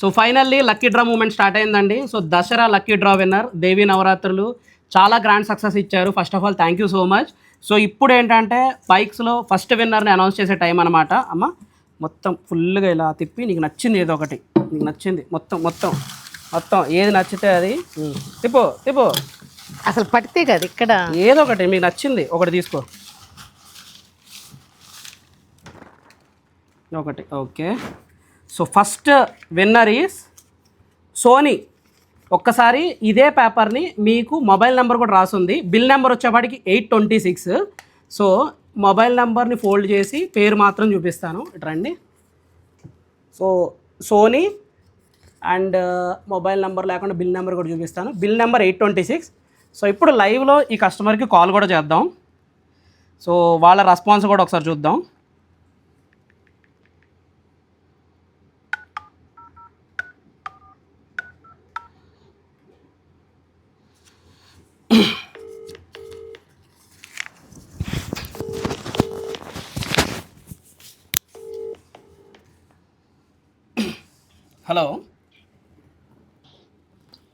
So finally lucky draw moment start అయిందండి. So Dasara lucky draw winner దేవీ నవరాత్రులు చాలా గ్రాండ్ సక్సెస్ ఇచ్చారు. First of all thank you so much. So ఇప్పుడు ఏంటంటే బైక్స్లో ఫస్ట్ విన్నర్ని అనౌన్స్ చేసే టైం అనమాట. అమ్మ మొత్తం ఫుల్గా ఇలా తిప్పి నీకు నచ్చింది ఏదో ఒకటి, నీకు నచ్చింది మొత్తం మొత్తం మొత్తం ఏది నచ్చితే అది తిప్పు తిప్పు. అసలు పడితే కదా ఇక్కడ ఏదో ఒకటి మీకు నచ్చింది ఒకటి తీసుకో. ఒకటి okay. So first winner is Sony. ఒక్కసారి ఇదే పేపర్ని మీకు మొబైల్ నెంబర్ కూడా రాసుంది. బిల్ నెంబర్ వచ్చేపాటికి 826. సో మొబైల్ నెంబర్ని ఫోల్డ్ చేసి పేరు మాత్రం చూపిస్తాను. ఇటు రండి. So Sony and mobile number లేకుండా బిల్ నెంబర్ కూడా చూపిస్తాను. Bill number 826. సో ఇప్పుడు లైవ్లో ఈ కస్టమర్కి కాల్ కూడా చేద్దాం. సో వాళ్ళ రెస్పాన్స్ కూడా ఒకసారి చూద్దాం. హలో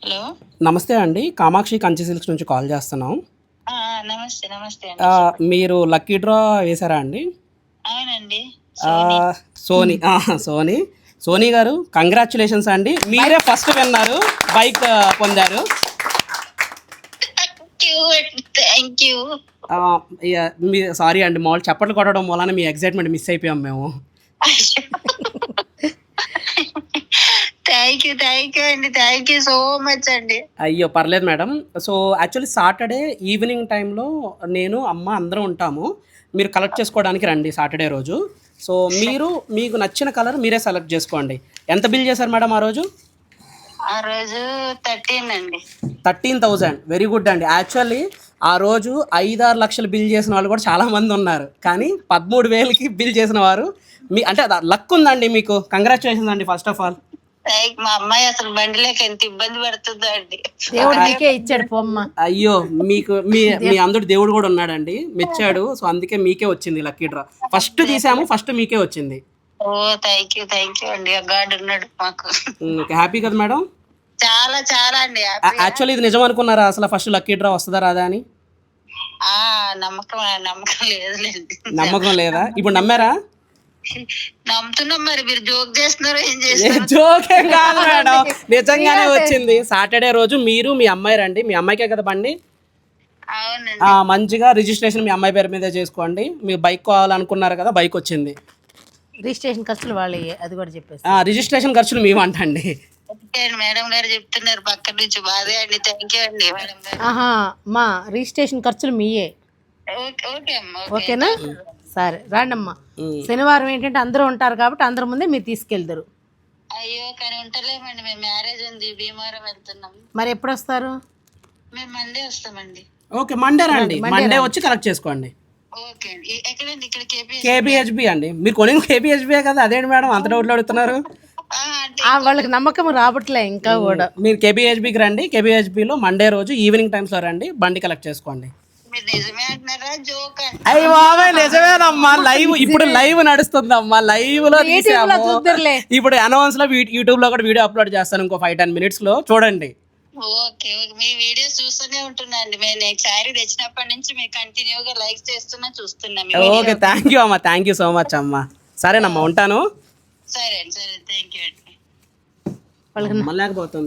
హలో, నమస్తే అండి, కామాక్షి కంచి సిల్క్స్ నుంచి కాల్ చేస్తున్నాం. నమస్తే నమస్తే అండి. మీరు లక్కీ డ్రా వేశారా అండి? అవునండి. సోనీ సోనీ సోనీ గారు కంగ్రాచులేషన్స్ అండి, మీరే ఫస్ట్ విన్నారు, బైక్ పొందారు. Thank you. మీ సారీ అండి, మామూలు చప్పట్లు కొట్టడం వలన మీ ఎగ్జైట్మెంట్ మిస్ అయిపోయాం మేము. థ్యాంక్ యూ అండి, థ్యాంక్ యూ సో మచ్ అండి. అయ్యో పర్లేదు madam. So actually Saturday evening టైంలో నేను అమ్మ అందరం ఉంటాము. మీరు కలెక్ట్ చేసుకోవడానికి రండి సాటర్డే రోజు. సో మీరు మీకు నచ్చిన కలర్ మీరే సెలెక్ట్ చేసుకోండి. ఎంత బిల్ చేశారు మేడం ఆ రోజు? ఆ రోజు 13 అండి. 13,000. వెరీ గుడ్ అండి. యాక్చువల్లీ ఆ రోజు 5-6 లక్షలు బిల్ చేసిన వాళ్ళు కూడా చాలామంది ఉన్నారు, కానీ 13,000కి బిల్ చేసిన వారు మీ అంటే లక్ ఉందండి మీకు. కంగ్రాచులేషన్స్ అండి ఫస్ట్ ఆఫ్ ఆల్. మా అమ్మాయి అసలు బండిలోకి ఎంత ఇబ్బంది పడుతుందో అండి. దేవుడు మీకే ఇచ్చాడు పొమ్మ. అయ్యో మీకు మీ అందరు దేవుడు కూడా ఉన్నాడండి, మెచ్చాడు. సో అందుకే మీకే వచ్చింది లక్కీ డ్రా. ఫస్ట్ తీసాము, ఫస్ట్ మీకే వచ్చింది. ఓ థ్యాంక్ యూ అండి. ఆ గాడ్ ఉన్నాడు మాకు. హ్యాపీ కదా మేడం? చాలా చాలా అండి. యాక్చువల్లీ ఇది నిజం అనుకున్నారా అసలు ఫస్ట్ లక్కీ డ్రా వస్తుందా రాదా అని? నమ్మకం లేదులేండి. నమ్మకం లేదా? ఇప్పుడు నమ్మారా? నమ్ముతున్నాం. మరి మీరు జోక్ చేస్తున్నారు, ఏం చేస్తున్నారు? జోకేం కాదు మేడం, నిజంగానే వచ్చింది. సాటర్డే రోజు మీరు మీ అమ్మాయి రండి. మీ అమ్మాయికే కదా బండి. అవునండి. మంచిగా రిజిస్ట్రేషన్ మీ అమ్మాయి పేరు మీదే చేసుకోండి. మీరు బైక్ కావాలనుకున్నారు కదా, బైక్ వచ్చింది. రిజిస్ట్రేషన్ ఖర్చులు వాళ్ళే, అది కూడా చెప్పేసి. రిజిస్ట్రేషన్ ఖర్చులు మేమంటండి. మేడం గారు చెప్తున్నారు పక్క నుంచి. బాధే అండి. థ్యాంక్ యూ అండి మేడం గారు. మా రిజిస్ట్రేషన్ ఖర్చులు మీయే. ఓకే అమ్మా. ఓకేనా? సరే రాండమ్మా. శనివారం ఏంటంటే అందరూ ఉంటారు కాబట్టి అందరి ముందే మీరు తీసుకెళ్తారు. అయ్యో కానీ ఉంటలేమండి, మేము మ్యారేజ్ ఉంది, భీమవరం వెళ్తున్నాం. మరి ఎప్పుడు వస్తారు? మేము మండే వస్తామండి. ఓకే మండే రండి, మండే వచ్చి కలెక్ట్ చేసుకోండి. ఓకే అండి. ఎక్కడండి? ఇక్కడ కేబిహెచ్బి అండి. మీరు కొనేది కేబిహెచ్బియే కదా, అదేంటి మేడం అంత డౌట్లు అడుగుతున్నారు? వాళ్ళకి నమ్మకం రావట్లే ఇంకా కూడా. మీరు కేబిహెచ్బికి రండి. కేబిహెచ్బిలో మండే రోజు ఈవినింగ్ టైమ్స్లో రండి, బండి కలెక్ట్ చేసుకోండి. మీరు నిజమే అంటున్నారా జోక్? అయ్యి బాబాయ్ నిజమేనమ్మా. లైవ్ ఇప్పుడు లైవ్ నడుస్తుందమ్మా, లైవ్ లో తీసాము. ఇప్పుడు అనౌన్స్ లో యూట్యూబ్ లో కూడా వీడియో అప్లోడ్ చేస్తాను ఇంకో 5-10 minutes లో, చూడండి. ఓకే మీ వీడియోస్ చూస్తూనే ఉంటున్నా అండి. నేను శారీ తెచ్చినప్పటి నుంచి మీరు కంటిన్యూగా లైక్ చూస్తున్నా. ఓకే థ్యాంక్ యూ అమ్మా, థ్యాంక్ యూ సో మచ్ అమ్మా. సరేనమ్మా ఉంటాను. సరే థ్యాంక్ యూ అండి. వాళ్ళకి లేకపోతుంది.